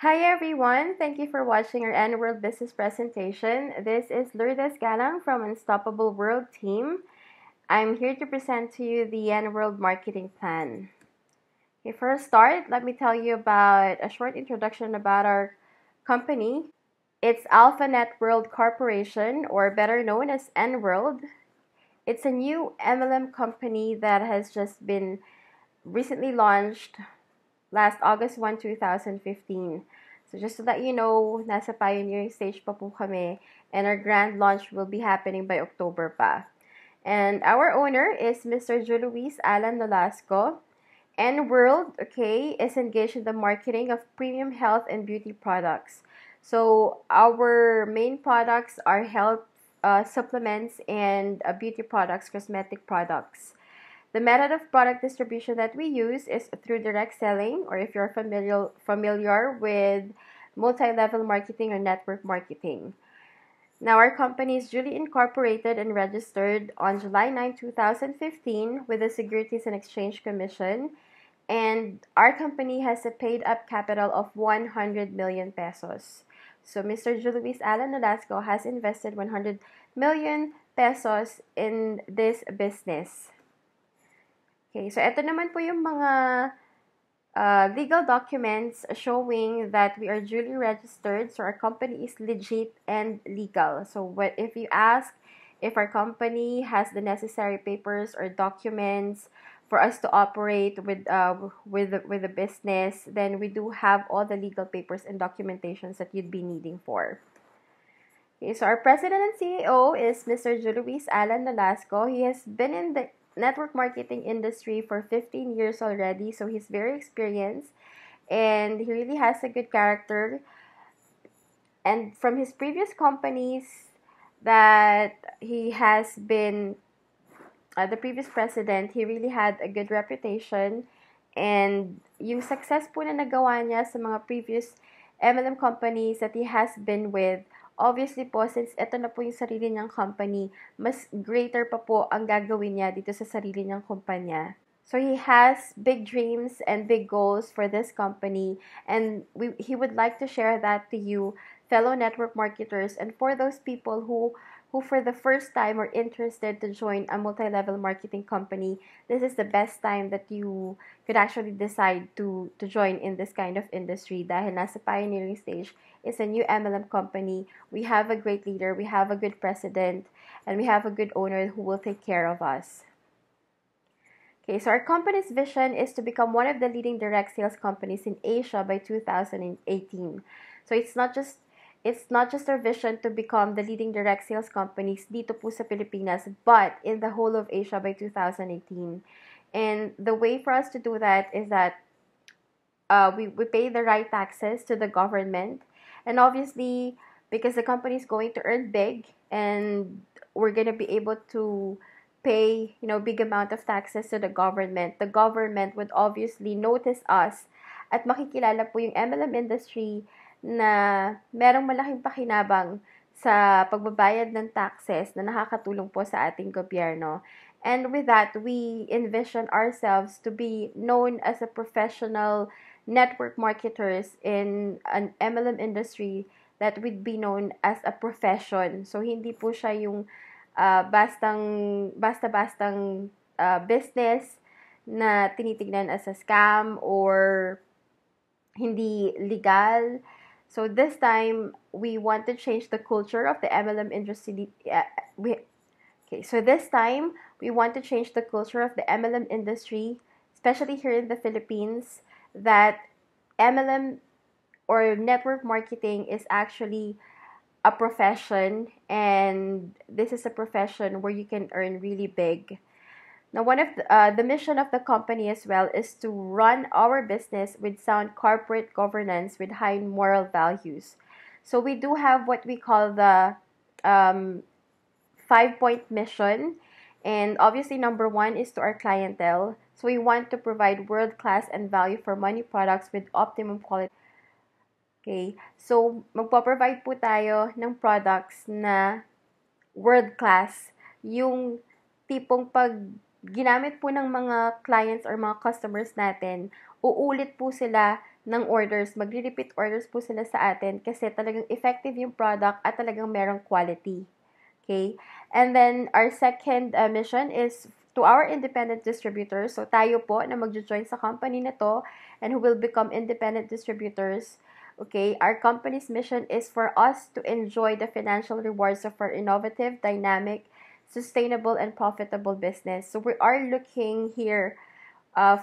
Hi everyone! Thank you for watching our N World Business presentation. This is Lourdes Galang from Unstoppable World team. I'm here to present to you the N World Marketing Plan. Okay, for a start, let me tell you about a short introduction about our company. It's AlphaNet World Corporation, or better known as N World. It's a new MLM company that has just been recently launched last August 1, 2015. So just so that you know, nasa pioneering stage pa po kami, and our grand launch will be happening by October pa. And our owner is Mr. Luis Alan Nolasco. N World, okay, is engaged in the marketing of premium health and beauty products. So our main products are health supplements and beauty products, cosmetic products. The method of product distribution that we use is through direct selling, or if you're familiar with multi-level marketing or network marketing. Now, our company is duly incorporated and registered on July 9, 2015 with the Securities and Exchange Commission, and our company has a paid-up capital of 100 million pesos. So, Mr. Luis Alan Nolasco has invested 100 million pesos in this business. Okay, so ito naman po yung mga legal documents showing that we are duly registered. So our company is legit and legal. So if you ask if our company has the necessary papers or documents for us to operate with the business, then we do have all the legal papers and documentations that you'd be needing for. Okay, so our president and CEO is Mr. Luis Alan Nolasco. He has been in the network marketing industry for 15 years already, so he's very experienced and he really has a good character. And from his previous companies that he has been the previous president, he really had a good reputation, and yung success po na nagawa niya sa mga previous MLM companies that he has been with, obviously po, since ito na po yung sarili niyang company, mas greater pa po ang gagawin niya dito sa sarili niyang kumpanya. So he has big dreams and big goals for this company, and he would like to share that to you, fellow network marketers, and for those people who for the first time are interested to join a multi-level marketing company, this is the best time that you could actually decide to join in this kind of industry dahil nasa pioneering stage. It's a new MLM company. We have a great leader, we have a good president, and we have a good owner who will take care of us. Okay, so our company's vision is to become one of the leading direct sales companies in Asia by 2018. So it's not just our vision to become the leading direct sales companies dito po sa Pilipinas, but in the whole of Asia by 2018. And the way for us to do that is that we pay the right taxes to the government. And obviously, because the company is going to earn big and we're going to be able to pay, big amount of taxes to the government would obviously notice us at makikilala po yung MLM industry na merong malaking pakinabang sa pagbabayad ng taxes na nakakatulong po sa ating gobyerno. And with that, we envision ourselves to be known as a professional network marketers in an MLM industry that would be known as a profession. So, hindi po siya yung basta-bastang business na tinitignan as a scam or hindi legal. So this time, we want to change the culture of the MLM industry. So this time, we want to change the culture of the MLM industry, especially here in the Philippines, that MLM or network marketing is actually a profession, and this is a profession where you can earn really big. Now, one of the mission of the company as well is to run our business with sound corporate governance with high moral values. So we do have what we call the 5-point mission. And obviously, number 1 is to our clientele. So we want to provide world-class and value-for-money products with optimum quality. Okay, so magpo-provide po tayo ng products na world-class. Yung tipong pag ginamit po ng mga clients or mga customers natin, uulit po sila ng orders, magre-repeat orders po sila sa atin kasi talagang effective yung product at talagang merong quality. Okay? And then, our second mission is to our independent distributors. So, tayo po na magjo-join sa company na to and who will become independent distributors. Okay? Our company's mission is for us to enjoy the financial rewards of our innovative, dynamic, sustainable, and profitable business. So, we are looking here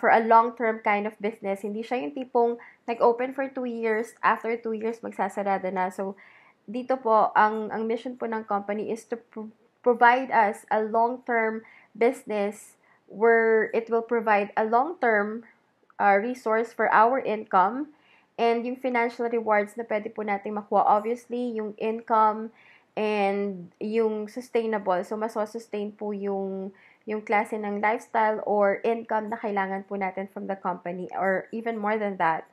for a long-term kind of business. Hindi siya yung tipong nag-open for 2 years, after 2 years, magsasarado na. So, dito po, ang mission po ng company is to provide us a long-term business where it will provide a long-term resource for our income and yung financial rewards na pwede po natin makuha. Obviously, yung income and yung sustainable. So, masosustain po yung klase ng lifestyle or income na kailangan po natin from the company or even more than that.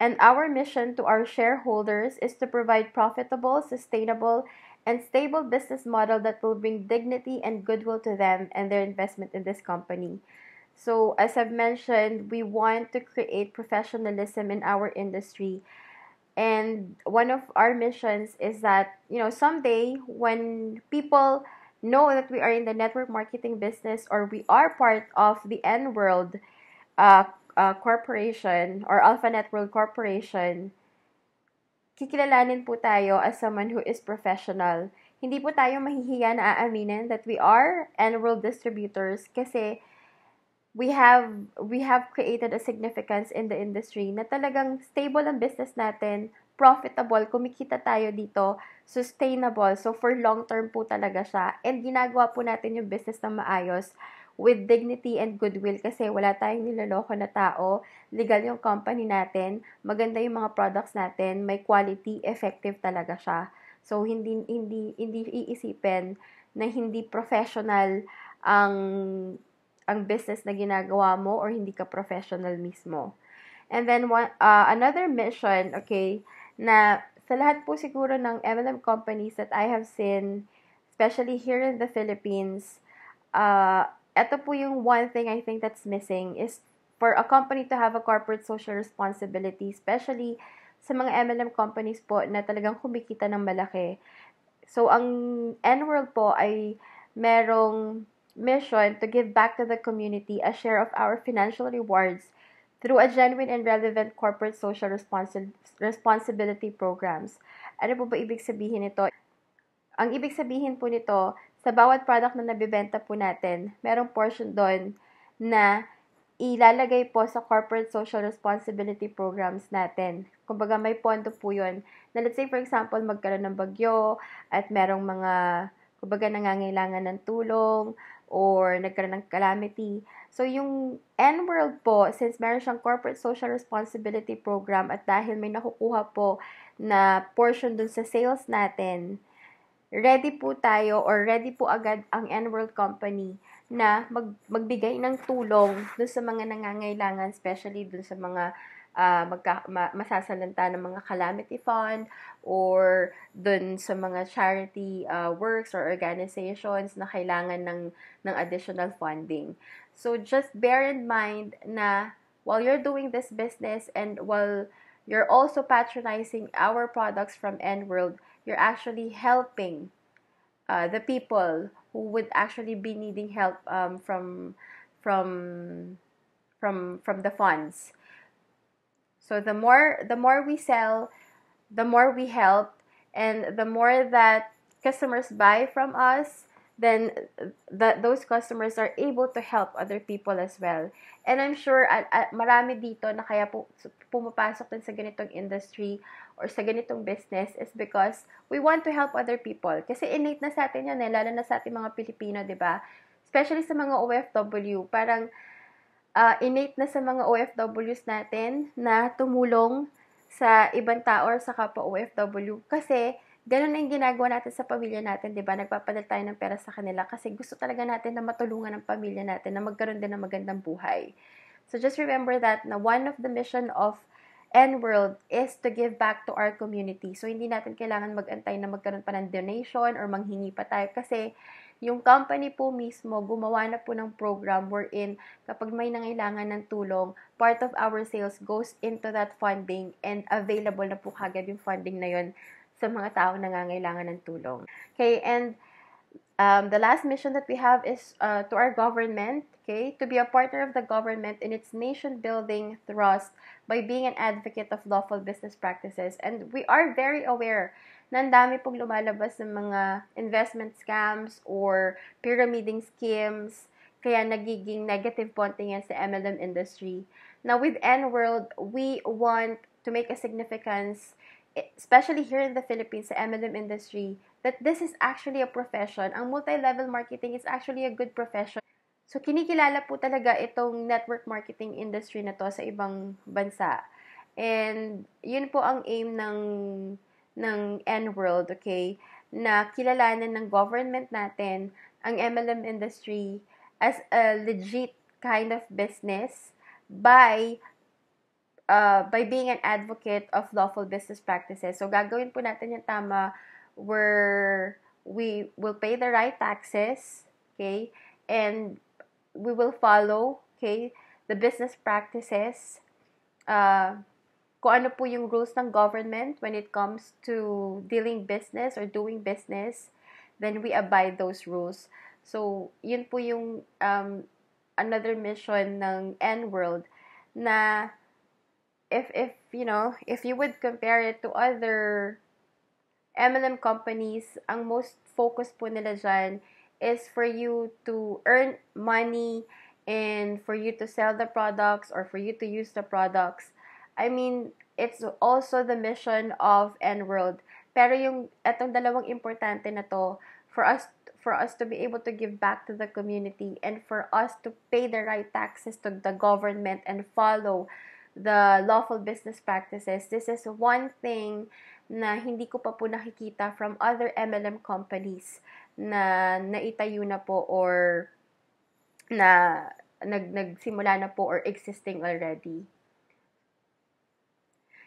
And our mission to our shareholders is to provide profitable, sustainable, and stable business model that will bring dignity and goodwill to them and their investment in this company. So, as I've mentioned, we want to create professionalism in our industry. And one of our missions is that, someday when people know that we are in the network marketing business or we are part of the N World Corporation or Alpha Net World Corporation, kikilalanin po tayo as someone who is professional. Hindi po tayo mahihiya na aaminin that we are N World distributors kasi we have created a significance in the industry na talagang stable ang business natin, profitable, kumikita tayo dito, sustainable. So, for long term po talaga siya. And ginagawa po natin yung business na maayos with dignity and goodwill kasi wala tayong niloloko na tao, legal yung company natin, maganda yung mga products natin, may quality, effective talaga siya. So, hindi iisipin na hindi professional ang business na ginagawa mo or hindi ka professional mismo. And then, another mission, okay, na sa lahat po siguro ng MLM companies that I have seen, especially here in the Philippines, ito po yung one thing I think that's missing is for a company to have a corporate social responsibility, especially sa mga MLM companies po na talagang kumikita ng malaki. So, ang N-World po ay merong mission to give back to the community a share of our financial rewards through a genuine and relevant corporate social responsibility programs. Ano po ba ibig sabihin nito? Ang ibig sabihin po nito, sa bawat product na nabibenta po natin, merong portion doon na ilalagay po sa corporate social responsibility programs natin. Kumbaga may pondo po yun. Na let's say for example, magkaroon ng bagyo at merong mga, kumbaga nangangailangan ng tulong or nagkaroon ng calamity. So, yung N-World po, since meron siyang corporate social responsibility program at dahil may nakukuha po na portion dun sa sales natin, ready po tayo or ready po agad ang N-World Company na magbigay ng tulong dun sa mga nangangailangan, especially dun sa mga masasalanta ng mga calamity fund or dun sa mga charity works or organizations na kailangan ng additional funding. So, just bear in mind na while you're doing this business and while you're also patronizing our products from N-World, you're actually helping the people who would actually be needing help from the funds. So the more we sell, the more we help, and the more that customers buy from us, then those customers are able to help other people as well. And I'm sure marami dito na kaya pumapasok din sa ganitong industry or sa ganitong business is because we want to help other people. Kasi innate na sa atin yan lalo na sa ating mga Pilipino, di ba? Especially sa mga OFW, parang innate na sa mga OFWs natin na tumulong sa ibang tao or sa kapwa OFW kasi ganun na yung ginagawa natin sa pamilya natin, di ba? Nagpapadala tayo ng pera sa kanila kasi gusto talaga natin na matulungan ng pamilya natin na magkaroon din ng magandang buhay. So just remember that na one of the mission of N-World is to give back to our community. So hindi natin kailangan mag-antay na magkaroon pa ng donation or manghingi pa tayo kasi yung company po mismo, gumawa na po ng program wherein kapag may nangailangan ng tulong, part of our sales goes into that funding and available na po kagad yung funding na yun sa mga tao nangangailangan ng tulong. Okay, and the last mission that we have is to our government, okay, to be a partner of the government in its nation-building thrust by being an advocate of lawful business practices. And we are very aware na ang dami pong lumalabas ng mga investment scams or pyramiding schemes, kaya nagiging negative po ang tingin sa MLM industry. Now, with N-World, we want to make a significance, especially here in the Philippines, sa MLM industry, that this is actually a profession. Ang multi-level marketing is actually a good profession. So, kinikilala po talaga itong network marketing industry na to sa ibang bansa. And, yun po ang aim ng N-World, okay? Na kilalanin ng government natin ang MLM industry as a legit kind of business by being an advocate of lawful business practices. So, gagawin po natin yung tama where we will pay the right taxes, okay, and we will follow, okay, the business practices, kung ano po yung rules ng government when it comes to dealing business or doing business, then we abide those rules. So, yun po yung another mission ng N-World na if you would compare it to other MLM companies, ang most focus po nila dyan is for you to earn money and for you to sell the products or for you to use the products. I mean, it's also the mission of N-World. Pero yung etong dalawang importante na to, for us to be able to give back to the community and for us to pay the right taxes to the government and follow the lawful business practices, this is one thing na hindi ko pa po nakikita from other MLM companies na naitayo na po or na nagsimula na po or existing already.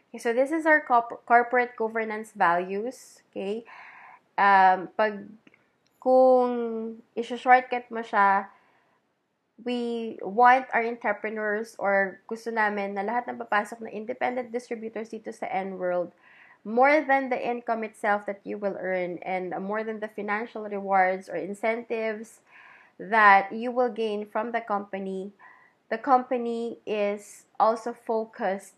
Okay, so this is our corporate governance values, okay? Kung i-shortcut mo siya, we want our entrepreneurs or gusto namin na lahat ng papasok na independent distributors dito sa N-World, more than the income itself that you will earn and more than the financial rewards or incentives that you will gain from the company is also focused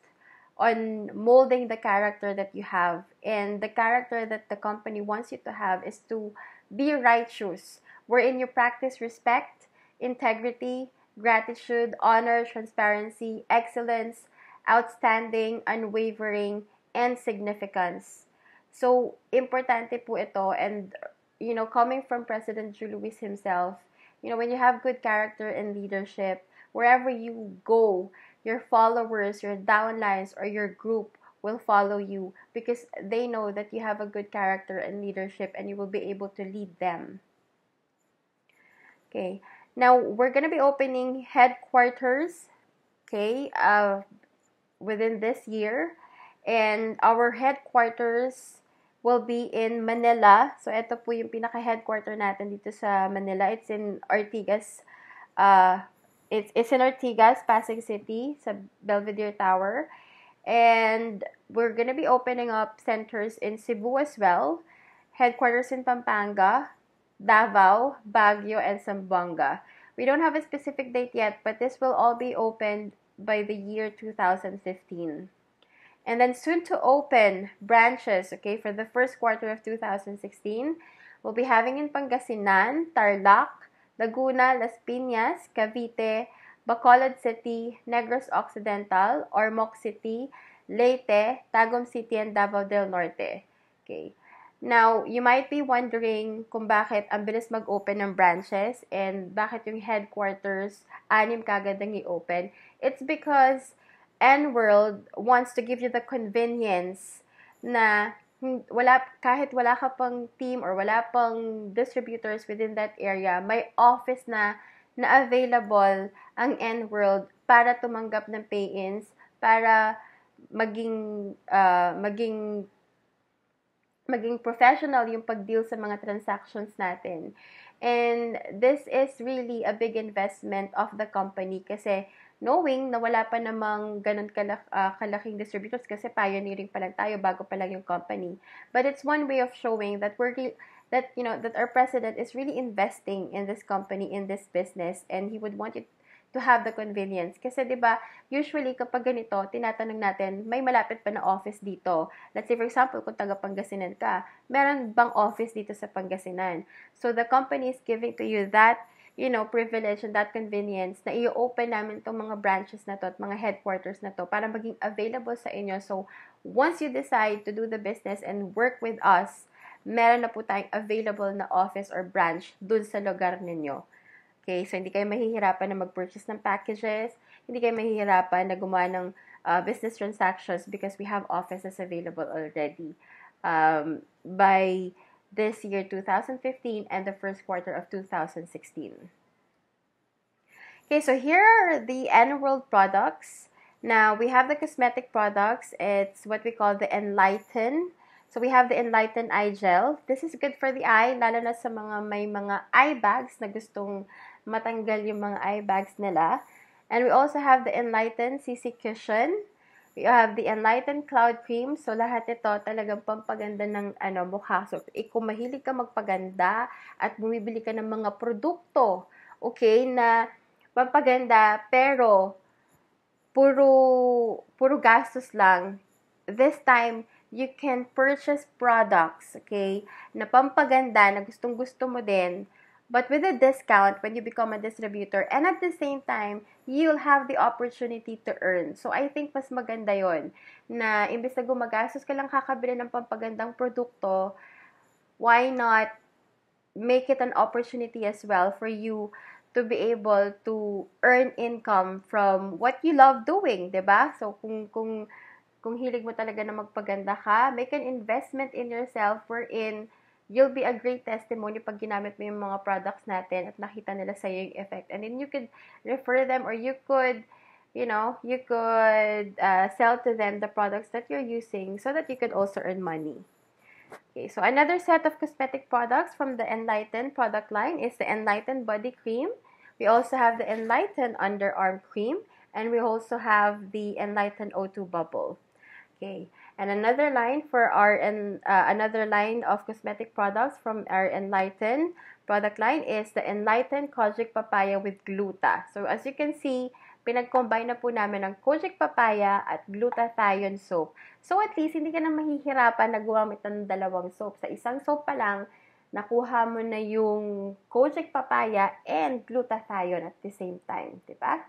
on molding the character that you have. And the character that the company wants you to have is to be righteous, wherein you practice respect, integrity, gratitude, honor, transparency, excellence, outstanding, unwavering, and significance. So, importante po ito. And, coming from President Julius Luis himself, when you have good character and leadership, wherever you go, your followers, your downlines, or your group will follow you because they know that you have a good character and leadership and you will be able to lead them. Okay. Now, we're going to be opening headquarters, okay, within this year. And our headquarters will be in Manila. So, ito po yung pinaka-headquarter natin dito sa Manila. It's in Ortigas. It's in Ortigas, Pasig City, sa Belvedere Tower. And we're gonna be opening up centers in Cebu as well. Headquarters in Pampanga, Davao, Baguio, and Zamboanga. We don't have a specific date yet, but this will all be opened by the year 2015. And then soon to open branches, okay, for the first quarter of 2016. We'll be having in Pangasinan, Tarlac, Laguna, Las Piñas, Cavite, Bacolod City, Negros Occidental, Ormoc City, Leyte, Tagum City, and Davao del Norte. Okay. Now, you might be wondering kung bakit ang bilis mag-open ng branches and bakit yung headquarters 6 kagad ang i-open. It's because N-World wants to give you the convenience na kahit wala ka pang team or wala pang distributors within that area, may office na available ang N-World para tumanggap ng pay-ins, para maging professional yung pag-deal sa mga transactions natin. And this is really a big investment of the company kasi knowing na wala pa namang ganun kalaking distributors kasi pioneering pa lang tayo, bago pa lang yung company. But it's one way of showing that that our president is really investing in this company, in this business, and he would want it to have the convenience. Kasi 'di ba, usually kapag ganito, tinatanong natin, may malapit pa na office dito. Let's say for example, kung taga Pangasinan ka, meron bang office dito sa Pangasinan? So the company is giving to you that privilege and that convenience na i-open namin itong mga branches na to at mga headquarters na to para maging available sa inyo. So, once you decide to do the business and work with us, meron na po tayong available na office or branch dun sa lugar ninyo. Okay, so hindi kayo mahihirapan na mag-purchase ng packages, hindi kayo mahihirapan na gumawa ng business transactions because we have offices available already by this year 2015 and the first quarter of 2016. Okay, so here are the N-World products. Now, we have the cosmetic products. It's what we call the Enlighten. So, we have the Enlighten Eye Gel. This is good for the eye, lalo na sa may mga eye bags na gustong matanggal yung mga eye bags nila. And we also have the Enlighten CC Cushion. We have the Enlighten Cloud Cream. So, lahat ito talagang pampaganda ng mukha. So, kung mahilig ka magpaganda at bumibili ka ng mga produkto, okay, na pampaganda, pero puro gastos lang. This time, you can purchase products, okay, na pampaganda, na gustong-gusto mo din, but with a discount when you become a distributor. And at the same time, you'll have the opportunity to earn. So, I think mas maganda yon na imbes na gumagastos ka lang kakabili ng pampagandang produkto, why not make it an opportunity as well for you to be able to earn income from what you love doing, 'di ba? So, kung hilig mo talaga na magpaganda ka, make an investment in yourself wherein you'll be a great testimony pag ginamit mo yung mga products natin at nakita nila sa'yo yung effect. And then you could refer them or you could sell to them the products that you're using so that you could also earn money. Okay, so another set of cosmetic products from the Enlighten product line is the Enlighten Body Cream. We also have the Enlighten Underarm Cream, and we also have the Enlighten O2 Bubble. Okay, and another line another line of cosmetic products from our Enlighten product line is the Enlighten Kojic Papaya with Gluta. So as you can see, pinag-combine na po namin ng Kojic Papaya at Glutathione soap. So at least hindi ka na mahihirapan na gumamit ng dalawang soap. Sa isang soap pa lang, nakuha mo na yung Kojic Papaya and Glutathione at the same time, diba?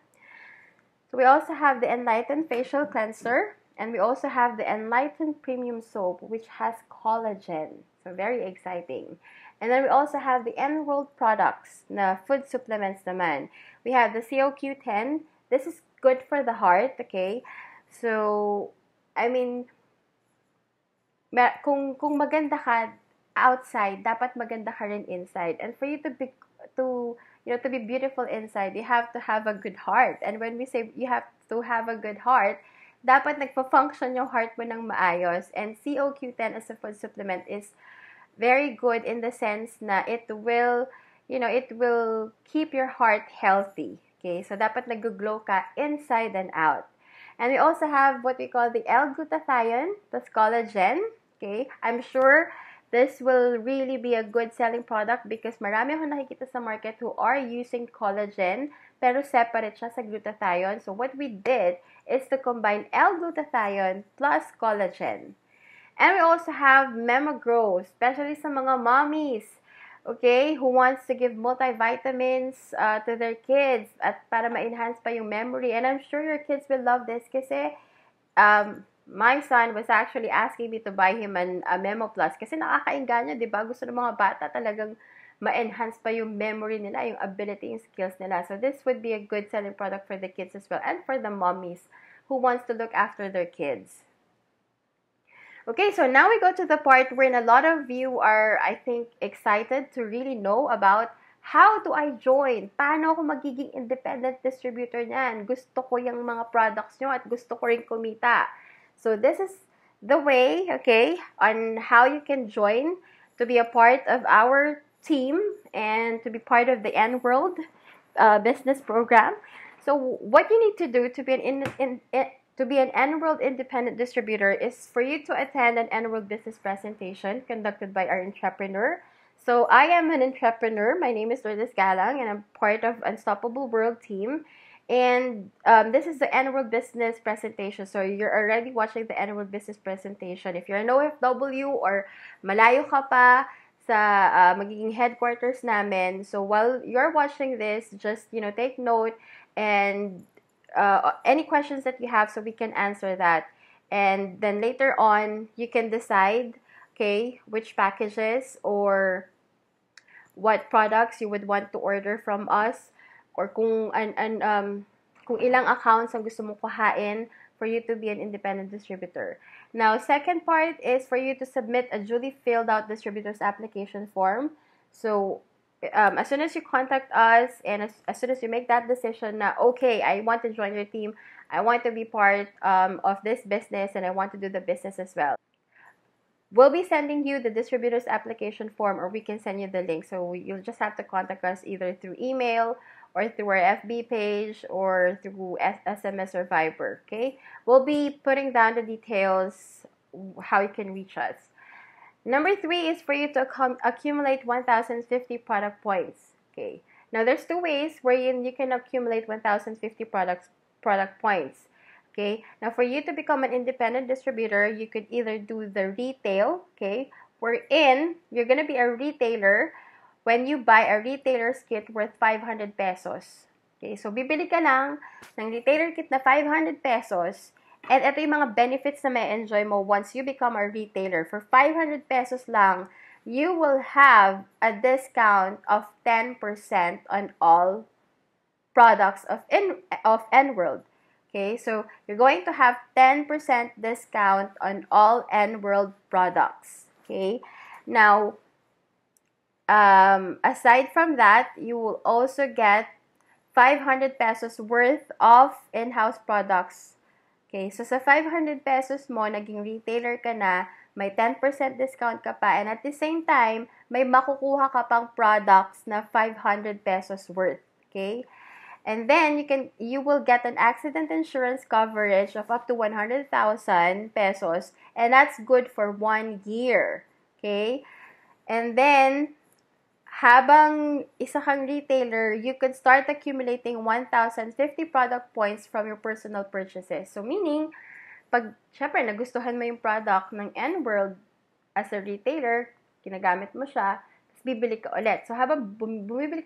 So we also have the Enlighten Facial Cleanser. And we also have the Enlighten Premium Soap, which has collagen. So, very exciting. And then we also have the N-World products, na food supplements naman. We have the COQ10. This is good for the heart, okay? So, I mean, kung maganda ka outside, dapat maganda ka rin inside. And for you to be beautiful inside, you have to have a good heart. And when we say you have to have a good heart, dapat nagpa-function yung heart mo ng maayos. And COQ10 as a food supplement is very good in the sense na it will keep your heart healthy. Okay? So, dapat nag-glow ka inside and out. And we also have what we call the L-glutathione plus collagen. Okay? I'm sure this will really be a good selling product because marami akong nakikita sa market who are using collagen pero separate siya sa glutathione. So, what we did is to combine L-glutathione plus collagen. And we also have Memogrow, especially sa mga mommies, okay, who wants to give multivitamins to their kids at para ma-enhance pa yung memory. And I'm sure your kids will love this kasi my son was actually asking me to buy him a Memo Plus kasi nakakainganyo, di ba? Gusto ng mga bata talagang ma-enhance pa yung memory nila, yung ability, yung skills nila. So this would be a good selling product for the kids as well and for the mommies who wants to look after their kids. Okay, so now we go to the part where a lot of you are, I think, excited to really know about how do I join? Paano ako magiging independent distributor niyan? Gusto ko yung mga products nyo at gusto ko rin kumita. So this is the way, okay, on how you can join to be a part of our team and to be part of the N World business program. So what you need to do to be to be an N World independent distributor is for you to attend an N World business presentation conducted by our entrepreneur. So I am an entrepreneur. My name is Lourdes Galang, and I'm part of Unstoppable World team. And this is the N World business presentation. So you're already watching the N World business presentation. If you're an OFW or malayo ka pa sa magiging headquarters namin, so while you're watching this, just take note and any questions that you have so we can answer that. And then later on, you can decide, okay, which packages or what products you would want to order from us, or kung ilang accounts ang gusto mo kuhain for you to be an independent distributor. Now, second part is for you to submit a duly filled out distributor's application form. So, as soon as you contact us and as soon as you make that decision na, okay, I want to join your team, I want to be part of this business, and I want to do the business as well, we'll be sending you the distributor's application form, or we can send you the link. So you'll just have to contact us either through email or through our FB page or through SMS or Viber, okay? We'll be putting down the details, how you can reach us. Number 3 is for you to accumulate 1,050 product points, okay? Now, there's 2 ways wherein you can accumulate 1,050 product points. Okay, now for you to become an independent distributor, you could either do the retail, okay, wherein you're gonna be a retailer when you buy a retailer's kit worth 500 pesos. Okay, so bibili ka lang ng retailer kit na 500 pesos, and ito yung mga benefits na may enjoy mo once you become a retailer. For 500 pesos lang, you will have a discount of 10% on all products of N World. Okay, so you're going to have 10% discount on all N World products. Okay, now, aside from that, you will also get 500 pesos worth of in-house products. Okay, so sa 500 pesos mo, naging retailer ka na, may 10% discount ka pa, and at the same time, may makukuha ka pang products na 500 pesos worth. Okay? And then you will get an accident insurance coverage of up to 100,000 pesos, and that's good for 1 year. Okay? And then habang isa kang retailer, you could start accumulating 1,050 product points from your personal purchases. So meaning, pag syempre nagustuhan mo yung product ng N World as a retailer, ginagamit mo siya, tapos bibili ka ulit. So habang bumibili,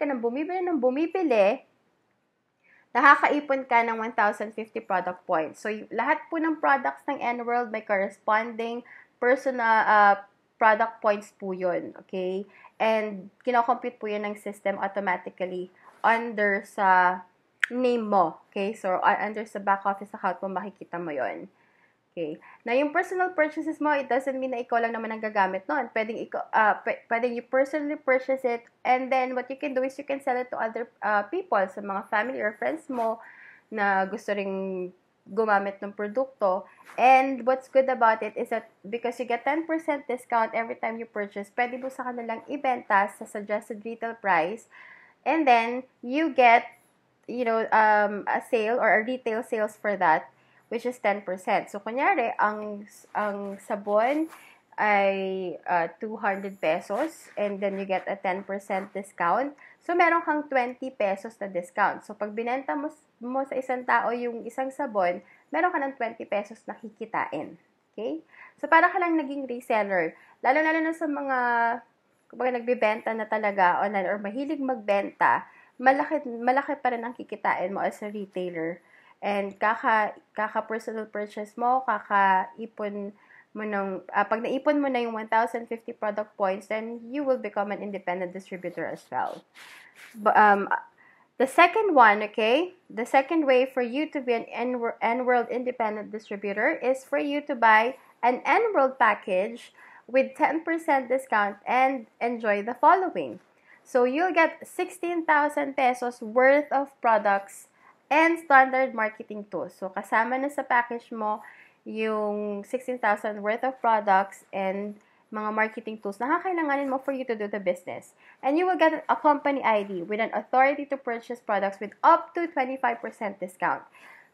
nakakaipon ka ng 1,050 product points. So, lahat po ng products ng N World may corresponding personal product points po yun. Okay? And, kinocompute po yun ng system automatically under sa name mo. Okay? So, under sa back office account mo, makikita mo yun. Okay. Now, yung personal purchases mo, it doesn't mean na ikaw lang naman ang gagamit nun. Pwedeng you personally purchase it, and then what you can do is you can sell it to other people, sa mga family or friends mo na gusto ring gumamit ng produkto. And what's good about it is that because you get 10% discount every time you purchase, pwede mo sa kanilang ibenta sa suggested retail price, and then you get, a sale or a retail sales for that, which is 10%. So, kunyari, ang sabon ay 200 pesos, and then you get a 10% discount. So, meron kang 20 pesos na discount. So, pag binenta mo sa isang tao yung isang sabon, meron ka ng 20 pesos na kikitain. Okay? So, para ka lang naging reseller. Lalo-lalo na sa mga nagbibenta na talaga online or mahilig magbenta, malaki pa rin ang kikitain mo as a retailer. And kaka-personal purchase mo, kaka-ipon mo pag naipon mo na yung 1,050 product points, then you will become an independent distributor as well. But, the second one, okay, the second way for you to be an N World independent distributor is for you to buy an N World package with 10% discount and enjoy the following. So, you'll get 16,000 pesos worth of products and standard marketing tools. So, kasama na sa package mo yung 16,000 worth of products and mga marketing tools na kakailanganin mo for you to do the business. And you will get a company ID with an authority to purchase products with up to 25% discount.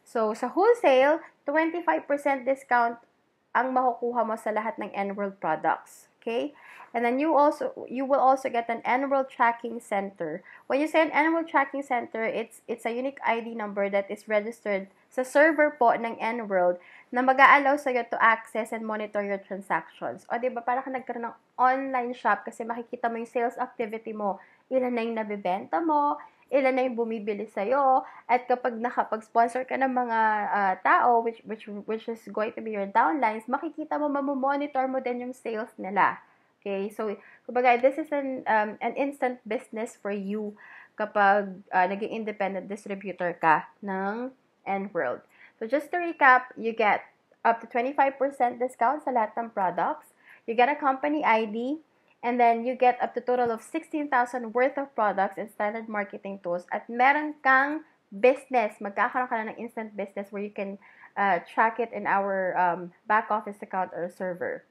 So, sa wholesale, 25% discount ang makukuha mo sa lahat ng N-World products. Okay? And then you will also get an N-World Tracking Center. When you say an N-World Tracking Center, it's a unique ID number that is registered sa server po ng N-World na mag-a-allow sa'yo to access and monitor your transactions. O, diba, para ka nagkaroon ng online shop kasi makikita mo yung sales activity mo. Ilan na yung nabibenta mo, ilan na yung bumibili sa'yo, at kapag nakapag-sponsor ka ng mga tao, which is going to be your downlines, makikita mo, mamomonitor mo din yung sales nila. Okay, so, kumbaga, this is an instant business for you kapag naging independent distributor ka ng N-World. So, just to recap, you get up to 25% discount sa lahat ng products. You get a company ID, and then you get up to total of 16,000 worth of products and standard marketing tools. At meron kang business, magkakaroon ka na ng instant business where you can track it in our back office account or server.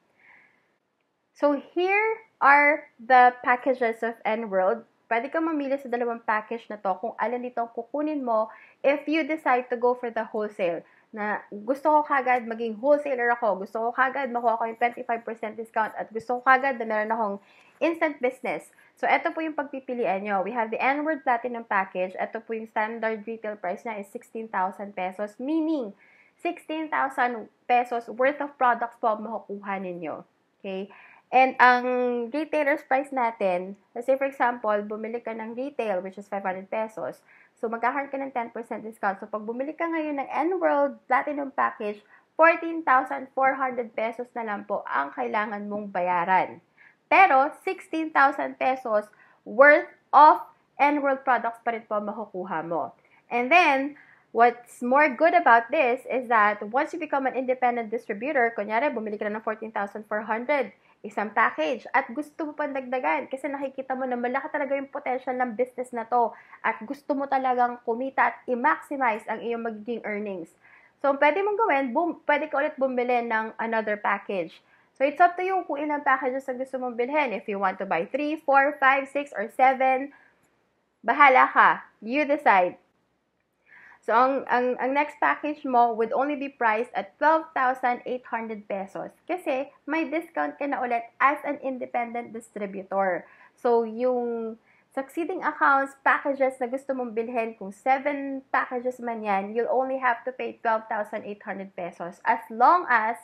So, here are the packages of N-World. Pwede ka mamili sa dalawang package na to kung alin dito ang kukunin mo if you decide to go for the wholesale. Na gusto ko kagad maging wholesaler ako, gusto ko kagad makuha ko yung 25% discount, at gusto ko kagad na meron akong instant business. So, ito po yung pagpipilian nyo. We have the N-World Platinum Package. Ito po yung standard retail price na is 16,000 pesos, meaning 16,000 pesos worth of products po ang makukuha ninyo. Okay? And ang retailer's price natin, let's say for example, bumili ka ng retail which is 500 pesos. So, magkakaroon ka ng 10% discount. So, pag bumili ka ngayon ng N-World Platinum Package, 14,400 pesos na lang po ang kailangan mong bayaran. Pero, 16,000 pesos worth of N-World products pa rin po makukuha mo. And then, what's more good about this is that once you become an independent distributor, kunyari, bumili ka na ng 14,400, isang package, at gusto mo pang dagdagan kasi nakikita mo na malaki talaga yung potential ng business na to at gusto mo talagang kumita at i-maximize ang iyong magiging earnings. So, pwede mong gawin, pwede ka ulit bumili ng another package. So, it's up to you kung ilang packages ang gusto mong bilhin. If you want to buy 3, 4, 5, 6, or 7, bahala ka. You decide. So, ang next package mo would only be priced at 12,800 pesos kasi may discount ka na ulit as an independent distributor. So, yung succeeding accounts, packages na gusto mong bilhin, kung 7 packages man yan, you'll only have to pay 12,800 pesos as long as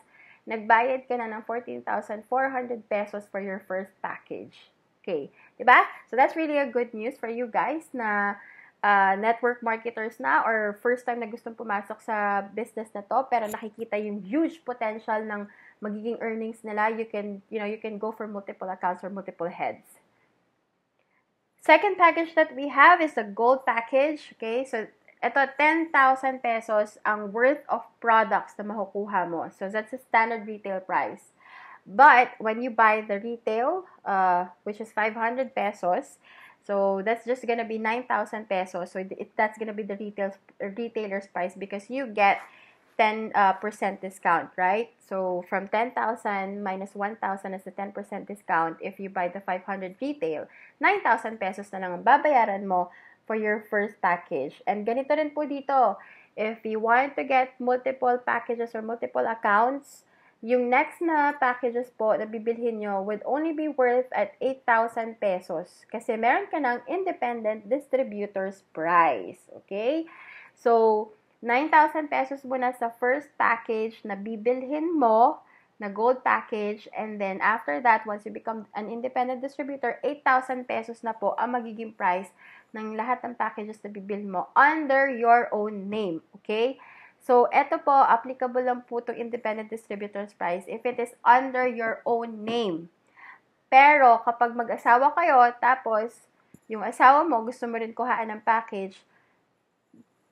nagbayad ka na ng 14,400 pesos for your first package. Okay, diba? So, that's really a good news for you guys na network marketers na or first time na gustong pumasok sa business na to pero nakikita yung huge potential ng magiging earnings nila. You can go for multiple accounts or multiple heads. Second package that we have is the gold package. Okay, so ito 10,000 pesos ang worth of products na makukuha mo. So that's a standard retail price. But when you buy the retail, which is 500 pesos, so that's just gonna be 9,000 pesos. So that's gonna be the retailer's price because you get 10% discount, right? So from 10,000 minus 1,000 is a 10% discount if you buy the 500 retail. 9,000 pesos na lang ang babayaran mo for your first package. And ganito rin po dito. If you want to get multiple packages or multiple accounts, yung next na packages po na bibilhin nyo would only be worth at 8,000 pesos. Kasi meron ka ng independent distributor's price. Okay? So, 9,000 pesos muna sa first package na bibilhin mo na gold package. And then, after that, once you become an independent distributor, 8,000 pesos na po ang magiging price ng lahat ng packages na bibilhin mo under your own name. Okay? So, eto po, applicable lang po itong independent distributor's price if it is under your own name. Pero, kapag mag-asawa kayo, tapos, yung asawa mo, gusto mo rin kuhaan ng package,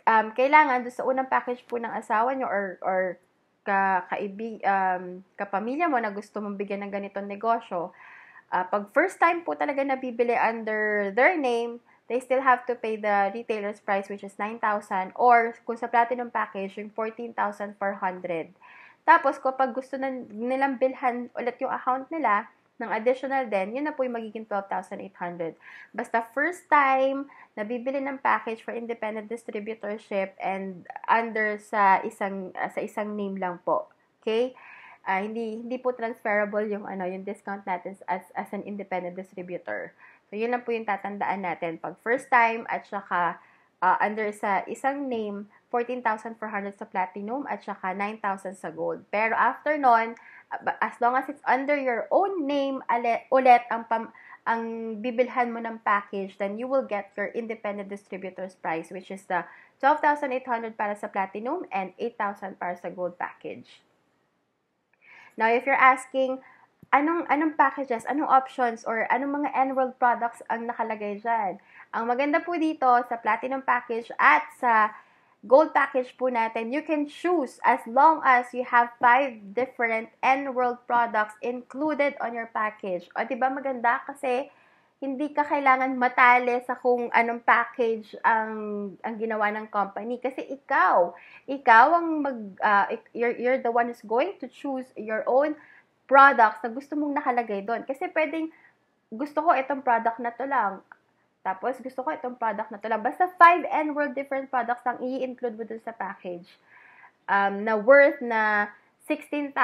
kailangan doon sa unang package po ng asawa nyo or kapamilya mo na gusto mong bigyan ng ganitong negosyo, pag first time po talaga nabibili under their name, they still have to pay the retailer's price which is 9,000 or kung sa platinum package, yung 14,400. Tapos, kapag gusto na nilang bilhan ulit yung account nila, ng additional din, yun na po yung magiging 12,800. Basta first time na bibili ng package for independent distributorship and under sa isang name lang po. Okay? Hindi po transferable yung yung discount natin as an independent distributor. So yun lang po yung tatandaan natin pag first time at saka under sa isang name 14,400 sa platinum at saka 9,000 sa gold. Pero after nun, as long as it's under your own name ulit ang bibilhan mo ng package, then you will get your independent distributor's price, which is the 12,800 para sa platinum and 8,000 para sa gold package. Now, if you're asking, anong packages, anong options, or anong mga enrolled products ang nakalagay dyan? Ang maganda po dito sa platinum package at sa gold package po natin, you can choose as long as you have 5 different enrolled products included on your package. O, diba maganda? Kasi hindi ka kailangan matali sa kung anong package ang ginawa ng company. Kasi ikaw ang you're the one who's going to choose your own products na gusto mong nakalagay doon. Kasi pwedeng, gusto ko itong product na to lang. Tapos, gusto ko itong product na to lang. Basta 5 enrolled different products lang i-include mo dun sa package. Na worth na 16,000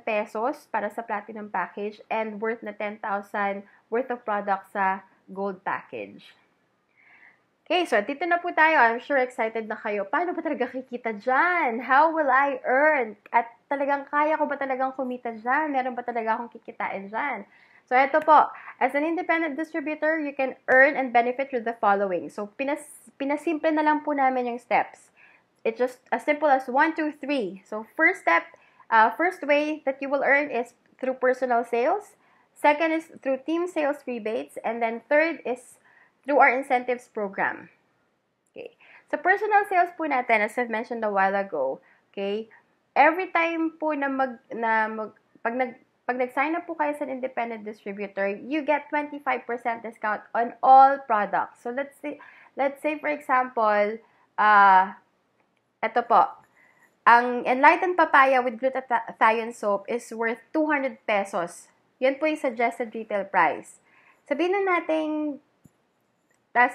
pesos para sa platinum package and worth na 10,000 worth of products sa gold package. Okay, so dito na po tayo. I'm sure excited na kayo. Paano ba talaga kikita dyan? How will I earn? At talagang kaya ko ba talagang kumita dyan? Meron ba talaga akong kikitain dyan? So, ito po. As an independent distributor, you can earn and benefit with the following. So, pinasimple na lang po namin yung steps. It's just as simple as 1, 2, 3. So, first way that you will earn is through personal sales. Second is through team sales rebates. And then third is through our incentives program. Okay. So, personal sales po natin, as I've mentioned a while ago, okay, every time po pag nag-sign up po kayo sa an independent distributor, you get 25% discount on all products. So, let's say for example, ito po, ang Enlightened Papaya with glutathione soap is worth 200 pesos. Yan po yung suggested retail price. Sabihin na natin,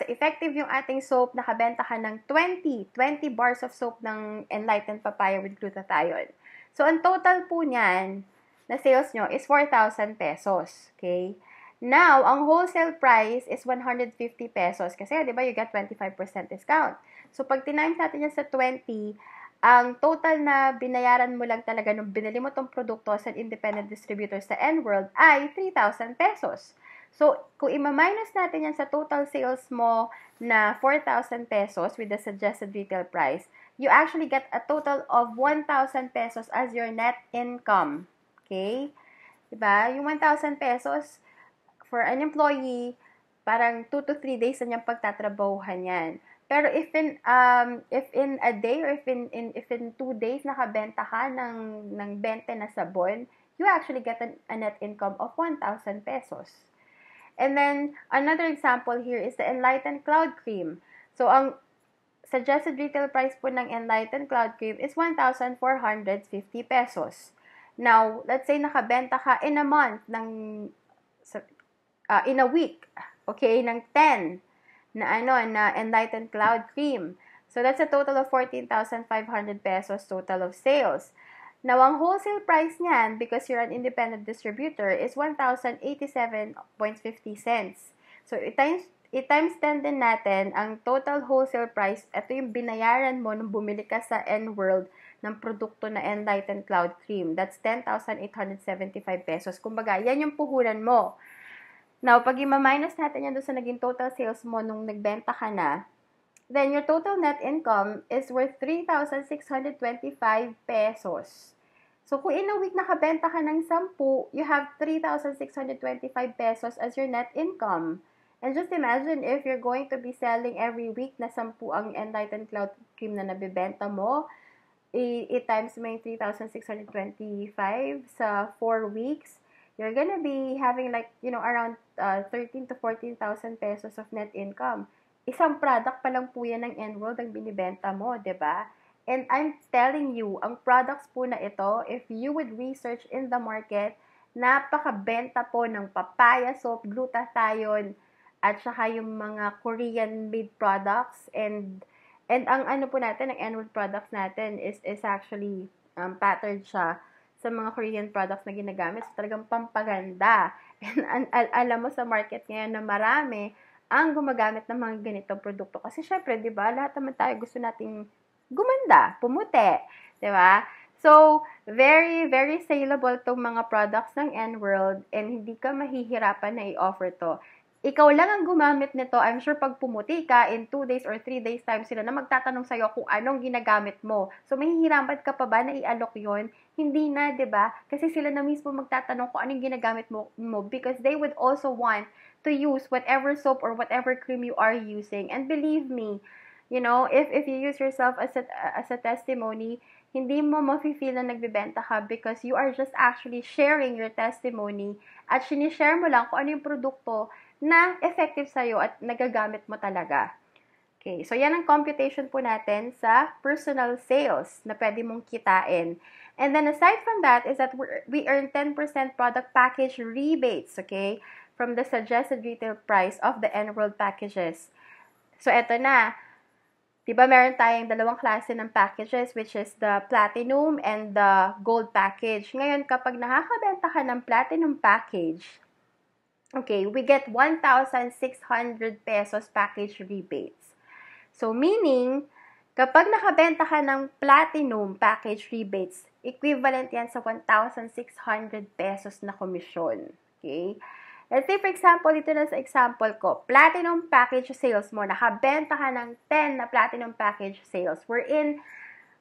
effective yung ating soap, nakabenta ka ng 20 bars of soap ng Enlightened Papaya with glutathione. So, ang total po niyan, na sales nyo is 4,000 pesos. Okay? Now, ang wholesale price is 150 pesos. Kasi, di ba, you get 25% discount. So, pag tinimes natin yan sa 20, ang total na binayaran mo lang talaga nung binili mo tong produkto sa independent distributor sa N-World ay 3,000 pesos. So, kung ima-minus natin yan sa total sales mo na 4,000 pesos with the suggested retail price, you actually get a total of 1,000 pesos as your net income. Okay? Diba? Yung 1,000 pesos for an employee, parang 2 to 3 days na niyang pagtatrabahuhan yan. Pero if in a day or if in 2 days nakabenta ka ng 20 na sabon, you actually get a net income of 1,000 pesos. And then, another example here is the Enlightened Cloud Cream. So, ang suggested retail price po ng Enlightened Cloud Cream is 1,450 pesos. Now, let's say nakabenta ka in a month in a week, okay, ng 10 na Enlightened Cloud Cream. So, that's a total of 14,500 pesos total of sales. Now, ang wholesale price niyan, because you're an independent distributor, is 1,087.50 cents. So, i-times 10 din natin, ang total wholesale price, ito yung binayaran mo nung bumili ka sa N-World ng produkto na Enlightened Cloud Cream. That's 10,875 pesos. Kumbaga, yan yung puhunan mo. Now, pag i-minus natin yan doon sa naging total sales mo nung nagbenta ka na, then your total net income is worth 3,625 pesos. So, kung in a week nakabenta ka ng 10, you have 3,625 pesos as your net income. And just imagine if you're going to be selling every week na 10 ang Enlightened Cloud Cream na nabibenta mo, i-times mo yung 3,625 sa 4 weeks, you're gonna be having around 13 to 14,000 pesos of net income. Isang product pa lang po yan ng N-World ang binibenta mo, di ba? And I'm telling you, ang products po na ito, if you would research in the market, napakabenta po ng papaya soap, glutathione, at saka yung mga Korean-made products. And ang ano po natin, ang Emerald products natin is actually patterned siya sa mga Korean products na ginagamit. So, talagang pampaganda. And alam mo sa market ngayon na marami ang gumagamit ng mga ganitong produkto. Kasi syempre, di ba, lahat naman tayo gusto nating gumanda, pumuti. Di ba? So, very, very saleable tong mga products ng N-World and hindi ka mahihirapan na i-offer to. Ikaw lang ang gumamit nito. I'm sure pag pumuti ka, in 2 days or 3 days time sila na magtatanong sa'yo kung anong ginagamit mo. So, mahihirapan ka pa ba na i-alok yon? Hindi na, di ba? Kasi sila na mismo magtatanong kung anong ginagamit mo because they would also want to use whatever soap or whatever cream you are using. And believe me, you know, if you use yourself as a testimony, hindi mo mafe-feel na nagbebenta ka because you are just actually sharing your testimony at sinishare mo lang kung ano yung produkto na effective sa'yo at nagagamit mo talaga. Okay, so yan ang computation po natin sa personal sales na pwede mong kitain. And then aside from that is that we earn 10% product package rebates, okay, from the suggested retail price of the N-World packages. So eto na, diba meron tayong dalawang klase ng packages which is the platinum and the gold package. Ngayon, kapag nakakabenta ka ng platinum package, okay, we get 1,600 pesos package rebates. So, meaning, kapag nakabenta ka ng platinum package rebates, equivalent yan sa 1,600 pesos na komisyon. Okay? Let's say, for example, dito na sa example ko, platinum package sales mo, nakabenta ka ng 10 na platinum package sales. Wherein,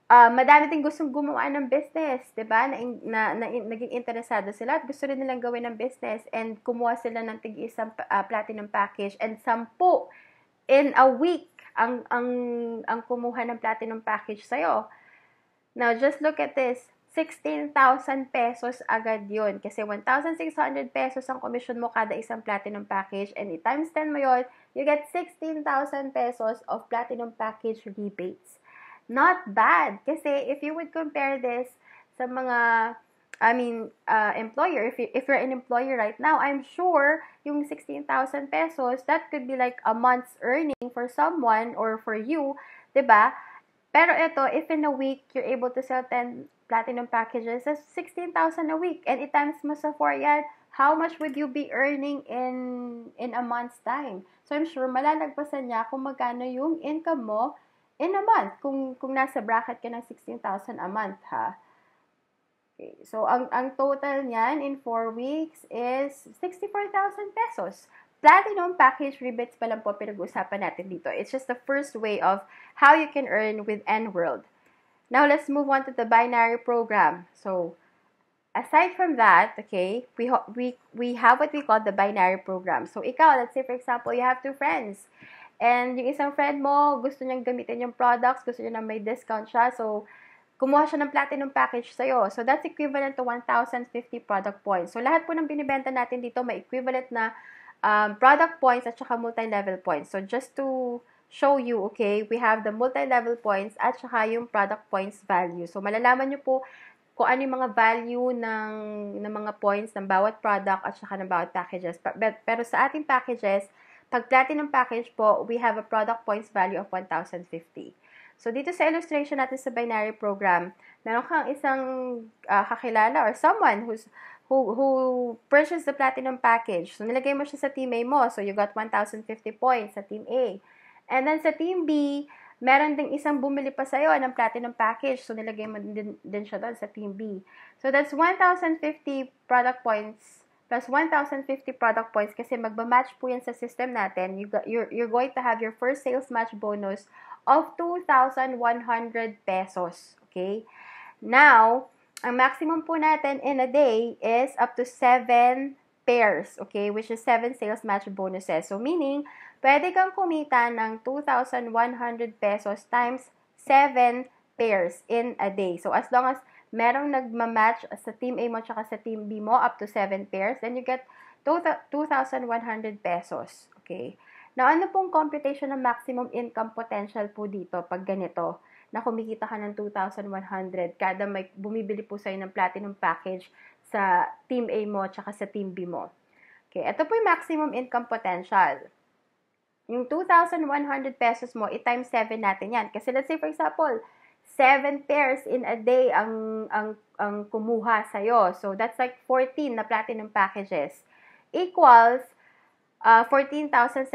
madami din gustong gumawa ng business, 'di ba? Naging interesado sila at gusto rin nilang gawin ng business and kumuha sila ng tig-isang platinum package and 10 in a week ang kumuha ng platinum package sa'yo. Now, just look at this. 16,000 pesos agad yun. Kasi 1,600 pesos ang commission mo kada isang platinum package and times 10 mo yun, you get 16,000 pesos of platinum package rebates. Not bad. Kasi if you would compare this sa mga, employer, if you're an employer right now, I'm sure yung 16,000 pesos, that could be like a month's earning for someone or for you, 'di ba? Pero ito, if in a week, you're able to sell 10 platinum packages, that's 16,000 a week. And times mo sa 4 yan, how much would you be earning in a month's time? So, I'm sure malalagpasan niya kung magkano yung income mo in a month, kung nasa bracket ka ng 16,000 a month, ha? Okay, so, ang total niyan in 4 weeks is 64,000 pesos. Platinum package rebates pa lang po pinag-uusapan natin dito. It's just the first way of how you can earn with N-World. Now, let's move on to the binary program. So, aside from that, okay, we have what we call the binary program. So, ikaw, let's say, for example, you have 2 friends. And yung isang friend mo, gusto niyang gamitin yung products, gusto niya na may discount siya. So, kumuha siya ng platinum package sa'yo. So, that's equivalent to 1,050 product points. So, lahat po ng binibenta natin dito may equivalent na product points at saka multi-level points. So, just to show you, okay, we have the multi-level points at saka yung product points value. So, malalaman nyo po kung ano yung mga value ng mga points ng bawat product at saka ng bawat packages. Pero sa ating packages, pag platinum package po, we have a product points value of 1,050. So, dito sa illustration natin sa binary program, meron kang isang kakilala or someone who purchased the platinum package. So, nilagay mo siya sa team A mo. So, you got 1,050 points sa team A. And then sa team B, meron ding isang bumili pa sa'yo ng platinum package. So, nilagay mo din siya doon sa team B. So, that's 1,050 product points plus 1,050 product points kasi magmamatch po yan sa system natin. You're going to have your first sales match bonus of 2,100 pesos. Okay? Now, ang maximum po natin in a day is up to 7 pairs. Okay? Which is 7 sales match bonuses. So, meaning, pwede kang kumita ng 2,100 pesos times 7 pairs in a day. So, as long as merong nagmamatch sa team A mo at sa team B mo up to 7 pairs, then you get 2,100 pesos. Okay? Now, ano pong computation ng maximum income potential po dito pag ganito? Na kumikita ka ng 2,100 kada may bumibili po sa'yo ng platinum package sa Team A mo tsaka sa Team B mo. Okay, ito po yung maximum income potential. Yung 2,100 pesos mo, i-times 7 natin yan. Kasi let's say for example, 7 pairs in a day ang kumuha sa'yo. So that's like 14 na platinum packages. Equals 14,700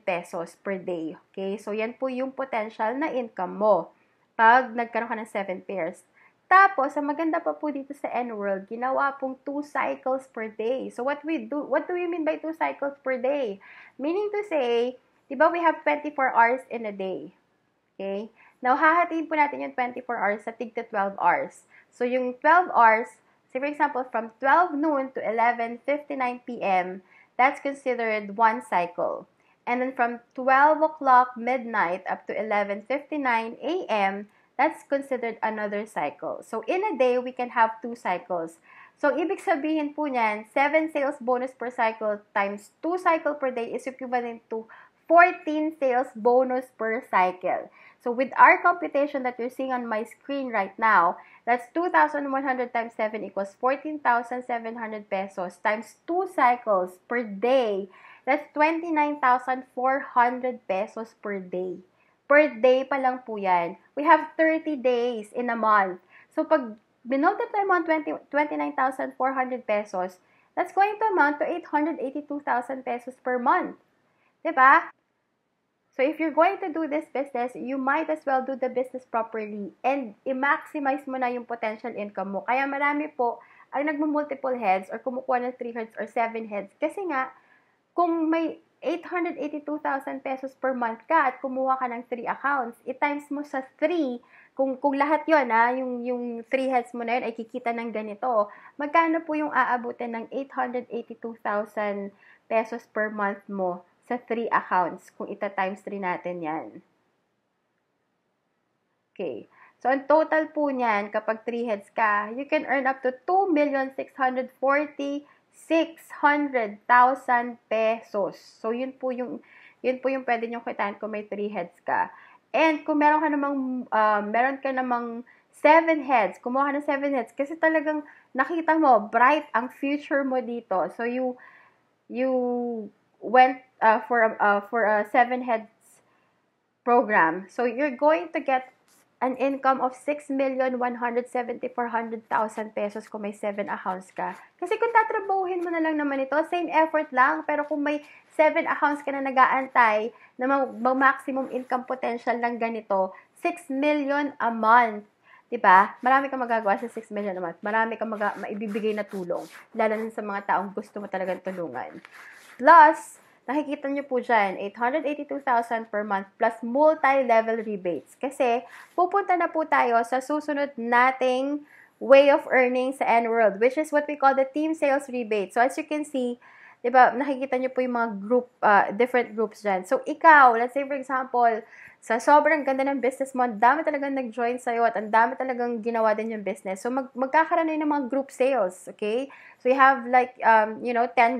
pesos per day. Okay? So yan po yung potential na income mo pag nagkaroon ka ng 7 pairs. Tapos, ang maganda pa po dito sa N-World, ginawa pong 2 cycles per day. So, what do we mean by 2 cycles per day? Meaning to say, di ba we have 24 hours in a day? Okay? Now, hahatiin po natin yung 24 hours sa tig-12 hours. So, yung 12 hours, say for example, from 12 noon to 11:59 p.m., that's considered one cycle. And then from 12 o'clock midnight up to 11:59 a.m., that's considered another cycle. So, in a day, we can have 2 cycles. So, ibig sabihin po niyan, 7 sales bonus per cycle times 2 cycle per day is equivalent to 14 sales bonus per cycle. So, with our computation that you're seeing on my screen right now, that's 2,100 times 7 equals 14,700 pesos times 2 cycles per day. That's 29,400 pesos per day. Per day pa lang po yan. We have 30 days in a month. So, pag binultiply mo ang 29,400 pesos, that's going to amount to 882,000 pesos per month. Diba? So, if you're going to do this business, you might as well do the business properly and i-maximize mo na yung potential income mo. Kaya marami po ang nagmo-multiple heads or kumukuha ng 3 heads or 7 heads. Kasi nga, kung may 882,000 pesos per month ka at kumuha ka ng 3 accounts, i-times mo sa 3, kung lahat yun, yung 3 heads mo na yun ay kikita ng ganito, magkano po yung aabutin ng 882,000 pesos per month mo sa 3 accounts kung ita-times 3 natin yan. Okay. So, ang total po niyan, kapag 3 heads ka, you can earn up to 2,640,000 pesos. So, yun po yung pwede nyo kitain kung may 3 heads ka. And kung meron ka namang 7 heads, kumuha ka ng 7 heads, kasi talagang nakita mo, bright ang future mo dito. So, you went for a 7 heads program. So, you're going to get an income of 6,174,000 pesos kung may 7 accounts ka. Kasi kung tatrabahuhin mo na lang naman ito, same effort lang. Pero kung may 7 accounts ka na nag-aantay na maximum income potential ng ganito, 6 million a month. Diba? Marami kang magagawa sa 6 million a month. Marami kang maibibigay na tulong. Lalo na sa mga taong gusto mo talagang tulungan. Plus, nakikita nyo po dyan, 882,000 per month plus multi-level rebates. Kasi, pupunta na po tayo sa susunod nating way of earning sa N-World, which is what we call the team sales rebate. So, as you can see, diba, nakikita nyo po yung mga different groups dyan. So, ikaw, let's say for example, sa sobrang ganda ng business mo, ang dami talagang nag-join sa'yo at ang dami talagang ginawa din yung business. So, magkakaroon na ng mga group sales, okay? So, you have like, 10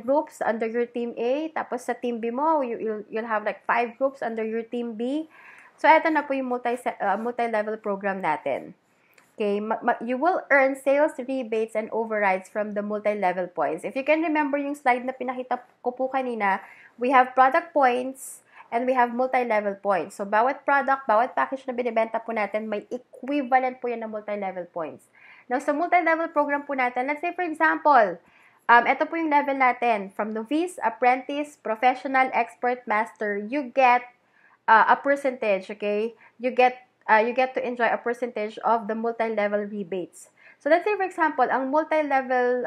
groups under your team A. Tapos sa team B mo, you'll have like 5 groups under your team B. So, eto na po yung multi-level program natin. Okay, you will earn sales rebates and overrides from the multi-level points. If you can remember yung slide na pinakita ko po kanina, we have product points, and we have multi-level points. So, bawat product, bawat package na binibenta po natin, may equivalent po yan na multi-level points. Now, sa multi-level program po natin, let's say for example, ito po yung level natin. From novice, apprentice, professional, expert, master, you get a percentage, okay? You get to enjoy a percentage of the multi-level rebates. So, let's say for example, ang multi-level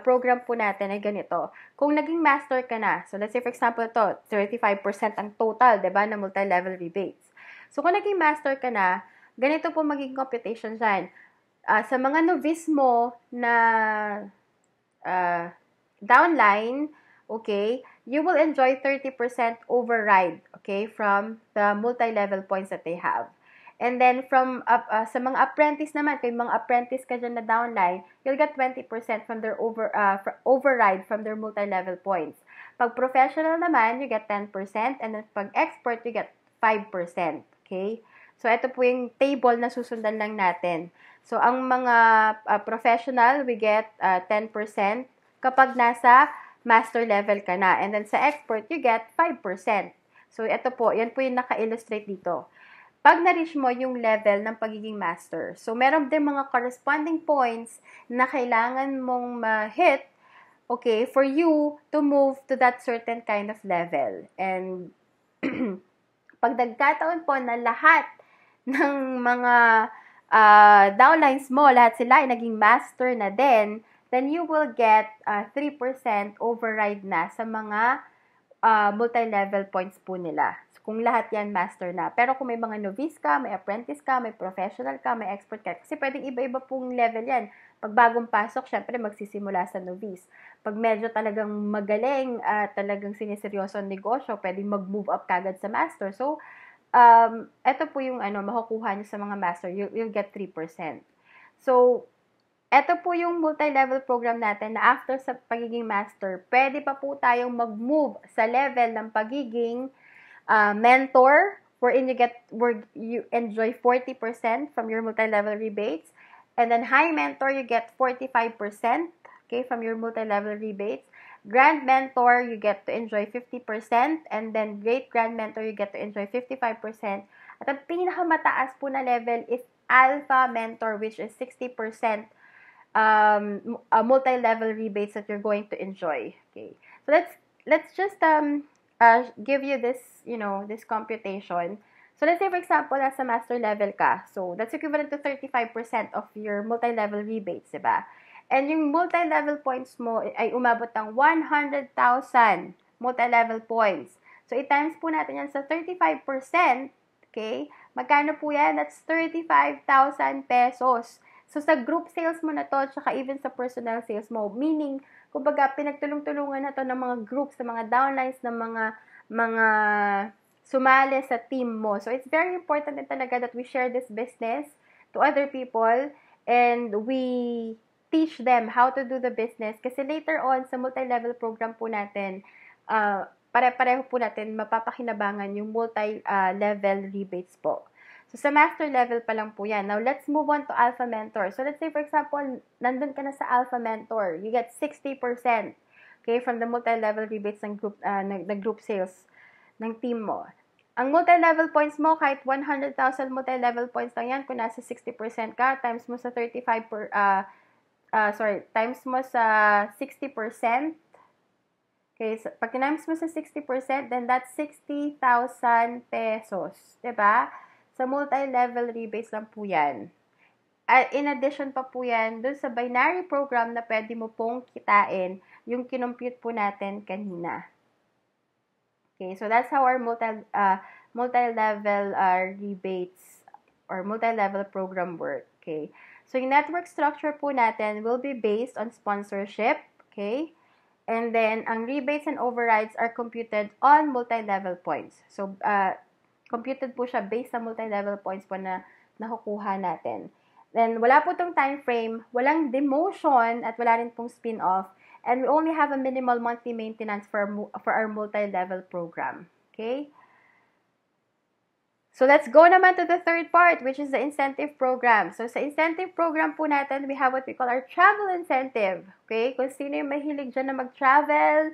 program po natin ay ganito. Kung naging master ka na, so let's say for example ito, 35% ang total, diba, na multi-level rebates. So kung naging master ka na, ganito po magiging computation dyan. Sa mga novice mo na downline, okay, you will enjoy 30% override, okay, from the multi-level points that they have. And then, from sa mga apprentice naman, kung mga apprentice ka dyan na downline, you'll get 20% from their override from their multi-level points. Pag professional naman, you get 10%. And then, pag expert, you get 5%. Okay? So, ito po yung table na susundan lang natin. So, ang mga professional, we get 10% kapag nasa master level ka na. And then sa expert, you get 5%. So, ito po, yan po yung naka-illustrate dito. Pag na-reach mo yung level ng pagiging master, so meron din mga corresponding points na kailangan mong ma-hit, okay, for you to move to that certain kind of level. And pag nagkataon po na lahat ng mga downlines mo, lahat sila ay naging master na din, then you will get 3% override na sa mga multi-level points po nila. So, kung lahat yan master na. Pero kung may mga novice ka, may apprentice ka, may professional ka, may expert ka, kasi pwedeng iba-iba pong level yan. Pag bagong pasok, syempre magsisimula sa novice. Pag medyo talagang magaling, talagang siniseryoso ang negosyo, pwedeng mag-move up kagad sa master. So, ito po yung makukuha nyo sa mga master, you'll get 3%. So, ito po yung multi-level program natin na after sa pagiging master, pwede pa po tayong mag-move sa level ng pagiging mentor, where you enjoy 40% from your multi-level rebates. And then high mentor, you get 45%, okay, from your multi-level rebates. Grand mentor, you get to enjoy 50%. And then great grand mentor, you get to enjoy 55%. At ang pinakamataas po na level is alpha mentor, which is 60% multi-level rebates that you're going to enjoy. Okay, so let's just give you this, this computation. So let's say, for example, nasa master level ka. So that's equivalent to 35% of your multi-level rebates, diba? And yung multi-level points mo ay umabot ng 100,000 multi-level points. So i-times po natin yan sa 35%, okay? Magkano po yan? That's 35,000 pesos. So, sa group sales mo na to, tsaka even sa personal sales mo, meaning, kumbaga, pinagtulong-tulungan na to ng mga groups, ng mga downlines, ng mga sumali sa team mo. So, it's very important din talaga that we share this business to other people and we teach them how to do the business. Kasi later on, sa multi-level program po natin, pare-pareho po natin mapapakinabangan yung multi-level rebates po. So, sa master level pa lang po yan. Now, let's move on to alpha mentor. So, let's say, for example, nandun ka na sa alpha mentor. You get 60%, okay, from the multi-level rebates ng group sales ng team mo. Ang multi-level points mo, kahit 100,000 multi-level points lang yan, kung nasa 60% ka, times mo sa times mo sa 60%, okay, so, pag times mo sa 60%, then that's 60,000 pesos, diba? Sa multi-level rebates lang po yan. In addition pa po yan, dun sa binary program na pwede mo pong kitain yung kinompute po natin kanina. Okay, so that's how our multi-level rebates or multi-level program work. Okay, so yung network structure po natin will be based on sponsorship. Okay, and then ang rebates and overrides are computed on multi-level points. So, computed po siya based sa multi-level points po na nakukuha natin. Then, wala po itong time frame, walang demotion, at wala rin pong spin-off. And we only have a minimal monthly maintenance for our multi-level program. Okay? So, let's go naman to the third part, which is the incentive program. So, sa incentive program po natin, we have what we call our travel incentive. Okay? Kung sino yung mahilig dyan na mag-travel,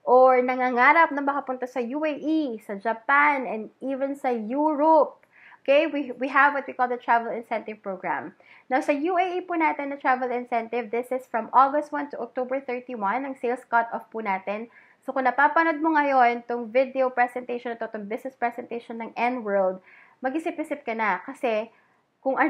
or nangangarap na makapunta sa UAE, sa Japan, and even sa Europe. Okay, we have what we call the travel incentive program. Now, sa UAE po natin na travel incentive, this is from August 1 to October 31, ang sales cut-off po natin. So, kung napapanood mo ngayon itong video presentation na to, itong business presentation ng N-World, mag-isip-isip ka na. Kasi, kung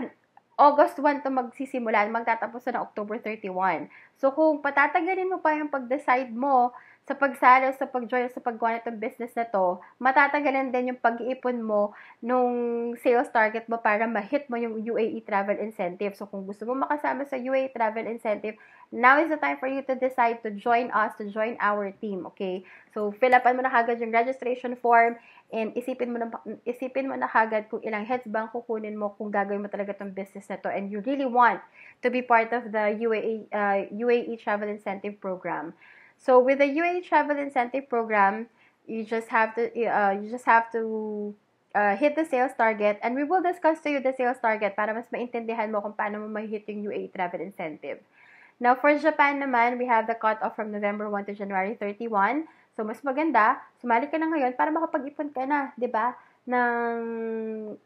August 1 to magsisimula, magtatapos na ng October 31. So, kung patatagalin mo pa yung pag-decide mo sa pagsalo, sa pag-join, sa paggawa nitong business na to, matatagalan din yung pag-iipon mo nung sales target mo para ma-hit mo yung UAE travel incentive. So, kung gusto mo makasama sa UAE travel incentive, now is the time for you to decide to join us, to join our team, okay? So, fill upan mo na kagad yung registration form and isipin mo na kagad kung ilang heads bang kukunin mo kung gagawin mo talaga tong business na to and you really want to be part of the UAE travel incentive program. So with the UAE Travel Incentive Program, you just have to hit the sales target, and we will discuss to you the sales target para mas maintindihan mo kung paano mo ma-hit yung UAE travel incentive. Now, for Japan naman, we have the cut-off from November 1 to January 31. So, mas maganda, sumali ka na ngayon para makapag-ipon ka na, di ba? Ng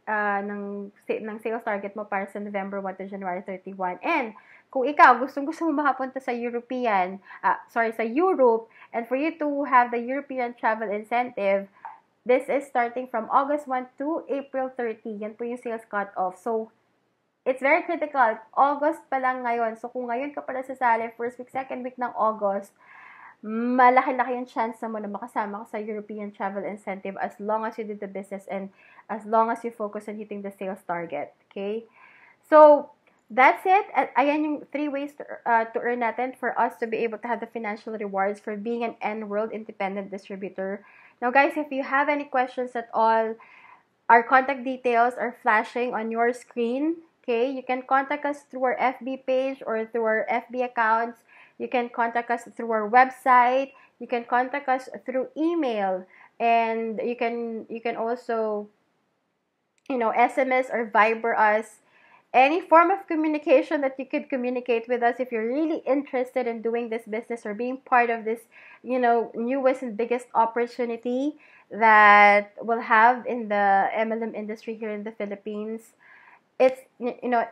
sales target mo para sa November 1 to January 31. And kung ikaw gustong-gusto mo makapunta sa sa Europe, and for you to have the European travel incentive, this is starting from August 1 to April 30. Yan po yung sales cut-off. So, it's very critical. August pa lang ngayon. So, kung ngayon ka pala sasali, first week, second week ng August, malaki-laki yung chance mo na makasama ka sa European travel incentive as long as you did the business and as long as you focus on hitting the sales target. Okay? So, that's it. Ayan yung 3 ways to earn natin for us to be able to have the financial rewards for being an N-World independent distributor. Now, guys, if you have any questions at all, our contact details are flashing on your screen. Okay? You can contact us through our FB page or through our FB accounts. You can contact us through our website. You can contact us through email. And you can also, SMS or Viber us. Any form of communication that you could communicate with us if you're really interested in doing this business or being part of this, newest and biggest opportunity that we'll have in the MLM industry here in the Philippines. It's,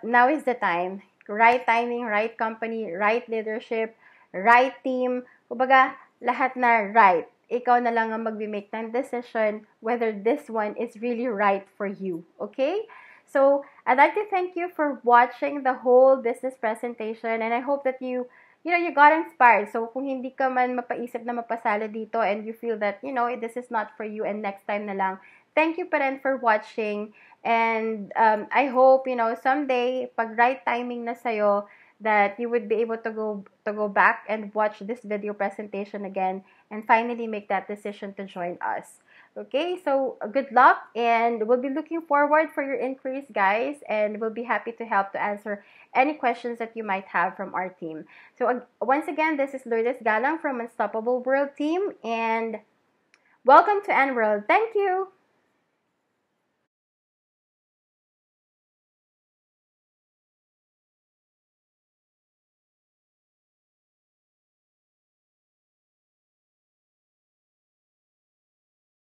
now is the time. Right timing, right company, right leadership, right team. Kumbaga, lahat na right. Ikaw na lang ang mag-make ng decision whether this one is really right for you. Okay? So, I'd like to thank you for watching the whole business presentation, and I hope that you got inspired. So, kung hindi ka man mapaisip na mapasala dito and you feel that, this is not for you and next time na lang, thank you pa rin for watching. And I hope, someday, pag right timing na sa'yo, that you would be able to go back and watch this video presentation again and finally make that decision to join us. Okay, so good luck, and we'll be looking forward for your inquiries, guys, and we'll be happy to help to answer any questions that you might have from our team. So once again, this is Lourdes Galang from Unstoppable World Team, and welcome to N-World. Thank you!